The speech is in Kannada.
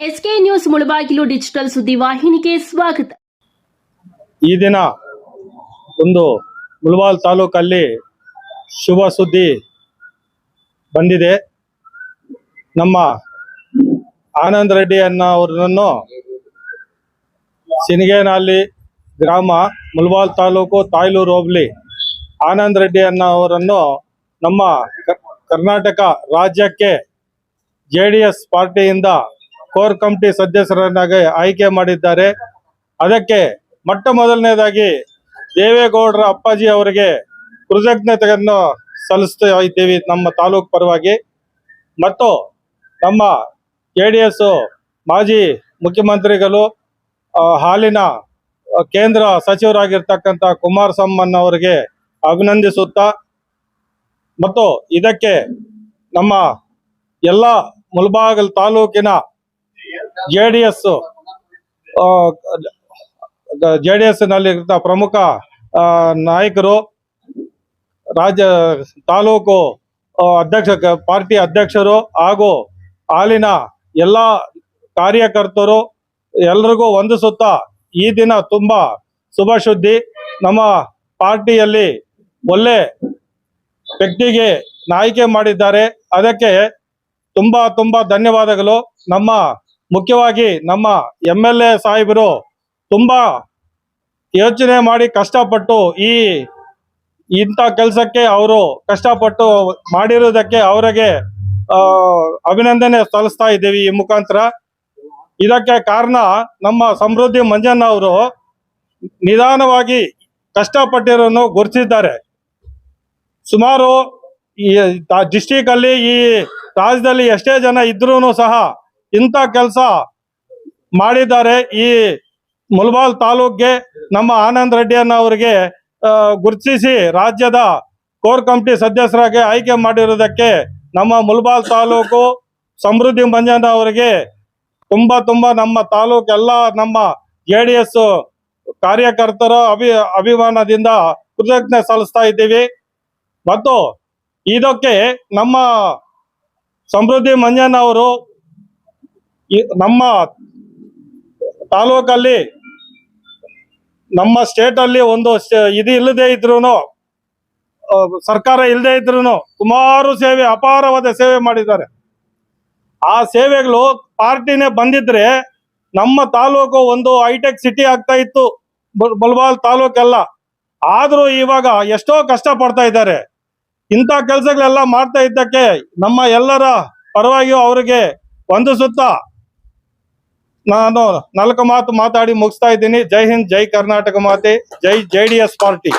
ಎಸ್ಕೆ ನ್ಯೂಸ್ ಮುಳಬಾಗಿಲು ಡಿಜಿಟಲ್ ಸುದ್ದಿವಾಹಿನಿಗೆ ಸ್ವಾಗತ. ಈ ದಿನ ಒಂದು ಮುಳಬಾಲ್ ತಾಲೂಕಲ್ಲಿ ಶುಭ ಸುದ್ದಿ ಬಂದಿದೆ. ನಮ್ಮ ಆನಂದ್ ರೆಡ್ಡಿ ಅವರನ್ನು ಸಿನಿಗೇನಹಳ್ಳಿ ಗ್ರಾಮ, ಮುಳಬಾಲ್ ತಾಲೂಕು, ತಾಯ್ಲೂರು ಹೋಬಳಿ ಆನಂದ್ ರೆಡ್ಡಿ ಅವರನ್ನು ನಮ್ಮ ಕರ್ನಾಟಕ ರಾಜ್ಯಕ್ಕೆ JDS ಪಾರ್ಟಿಯಿಂದ ಕೋರ್ ಕಮಿಟಿ ಸದಸ್ಯರನ್ನಾಗಿ ಆಯ್ಕೆ ಮಾಡಿದ್ದಾರೆ. ಅದಕ್ಕೆ ಮೊಟ್ಟ ಮೊದಲನೇದಾಗಿ ದೇವೇಗೌಡರ ಅಪ್ಪಾಜಿ ಅವರಿಗೆ ಕೃತಜ್ಞತೆಯನ್ನು ಸಲ್ಲಿಸ್ತಾ ಇದ್ದೀವಿ ನಮ್ಮ ತಾಲೂಕು ಪರವಾಗಿ. ಮತ್ತು ನಮ್ಮ JDS ಮಾಜಿ ಮುಖ್ಯಮಂತ್ರಿಗಳು, ಹಾಲಿನ ಕೇಂದ್ರ ಸಚಿವರಾಗಿರ್ತಕ್ಕಂಥ ಕುಮಾರಸ್ವಾಮಿ ಅವರಿಗೆ ಅಭಿನಂದಿಸುತ್ತಾ, ಮತ್ತು ಇದಕ್ಕೆ ನಮ್ಮ ಎಲ್ಲ ಮುಳಬಾಗಿಲು ತಾಲೂಕಿನ JDS ನಲ್ಲಿರುವ ಪ್ರಮುಖ ನಾಯಕರು, ರಾಜ್ಯ ತಾಲೂಕು ಅಧ್ಯಕ್ಷ, ಪಾರ್ಟಿ ಅಧ್ಯಕ್ಷರು ಹಾಗೂ ಹಾಲಿನ ಎಲ್ಲ ಕಾರ್ಯಕರ್ತರು ಎಲ್ರಿಗೂ ವಂದಿಸುತ್ತಾ, ಈ ದಿನ ತುಂಬಾ ಶುಭ ಸುದ್ದಿ. ನಮ್ಮ ಪಾರ್ಟಿಯಲ್ಲಿ ಒಳ್ಳೆ ವ್ಯಕ್ತಿಗೆ ಆಯ್ಕೆ ಮಾಡಿದ್ದಾರೆ. ಅದಕ್ಕೆ ತುಂಬಾ ಧನ್ಯವಾದಗಳು. ನಮ್ಮ ಮುಖ್ಯವಾಗಿ ನಮ್ಮ MLA ಸಾಹೇಬರು ತುಂಬಾ ಯೋಚನೆ ಮಾಡಿ ಕಷ್ಟಪಟ್ಟು ಇಂಥ ಕೆಲಸಕ್ಕೆ ಅವರು ಕಷ್ಟಪಟ್ಟು ಮಾಡಿರುವುದಕ್ಕೆ ಅವರಿಗೆ ಅಭಿನಂದನೆ ಸಲ್ಲಿಸ್ತಾ ಇದ್ದೀವಿ ಈ ಮುಖಾಂತರ. ಇದಕ್ಕೆ ಕಾರಣ ನಮ್ಮ ಸಮೃದ್ಧಿ ಮಂಜಣ್ಣ ಅವರು ನಿಧಾನವಾಗಿ ಕಷ್ಟಪಟ್ಟಿರೋನು ಗುರುತಿಸಿದ್ದಾರೆ. ಸುಮಾರು ಈ ಡಿಸ್ಟಿಕ್ ಅಲ್ಲಿ, ಈ ರಾಜ್ಯದಲ್ಲಿ ಎಷ್ಟೇ ಜನ ಇದ್ರೂ ಸಹ ಇಂಥ ಕೆಲಸ ಮಾಡಿದ್ದಾರೆ. ಈ ಮುಳಬಾಲ್ ತಾಲೂಕ್ಗೆ ನಮ್ಮ ಆನಂದ್ ರೆಡ್ಡಿ ಅವರಿಗೆ ಗುರುತಿಸಿ ರಾಜ್ಯದ ಕೋರ್ ಕಮಿಟಿ ಸದಸ್ಯರಾಗಿ ಆಯ್ಕೆ ಮಾಡಿರುವುದಕ್ಕೆ ನಮ್ಮ ಮುಳಬಾಲ್ ತಾಲೂಕು ಸಮೃದ್ಧಿ ಮಂಜಣ್ಣ ಅವರಿಗೆ ತುಂಬಾ ನಮ್ಮ ತಾಲೂಕು ಎಲ್ಲ ನಮ್ಮ JDS ಕಾರ್ಯಕರ್ತರ ಅಭಿಮಾನದಿಂದ ಕೃತಜ್ಞತೆ ಸಲ್ಲಿಸ್ತಾ ಇದ್ದೀವಿ. ಮತ್ತು ಇದಕ್ಕೆ ನಮ್ಮ ಸಮೃದ್ಧಿ ಮಂಜಣ್ಣ ಅವರು ನಮ್ಮ ತಾಲೂಕಲ್ಲಿ, ನಮ್ಮ ಸ್ಟೇಟ್ ಅಲ್ಲಿ ಒಂದು ಇದು ಇಲ್ಲದೆ ಇದ್ರು, ಸರ್ಕಾರ ಇಲ್ಲದೆ ಇದ್ರು ಸುಮಾರು ಸೇವೆ, ಅಪಾರವಾದ ಸೇವೆ ಮಾಡಿದ್ದಾರೆ. ಆ ಸೇವೆಗಳು ಪಾರ್ಟಿನೇ ಬಂದಿದ್ರೆ ನಮ್ಮ ತಾಲೂಕು ಒಂದು ಹೈಟೆಕ್ ಸಿಟಿ ಆಗ್ತಾ ಇತ್ತು, ಮುಳಬಾಲ್ ತಾಲೂಕೆಲ್ಲ. ಆದ್ರೂ ಇವಾಗ ಎಷ್ಟೋ ಕಷ್ಟ ಪಡ್ತಾ ಇದ್ದಾರೆ. ಇಂಥ ಕೆಲಸಗಳೆಲ್ಲ ಮಾಡ್ತಾ ಇದ್ದಕ್ಕೆ ನಮ್ಮ ಎಲ್ಲರ ಪರವಾಗಿಯೂ ಅವರಿಗೆ ವಂದಿಸುತ್ತಾ ನಾನು 4 ಮಾತು ಮಾತಾಡಿ ಮುಗಿಸ್ತಾ ಇದ್ದೀನಿ. ಜೈ ಹಿಂದ್, ಜೈ ಕರ್ನಾಟಕ ಮಾತೆ, ಜೈ JDS ಪಾರ್ಟಿ.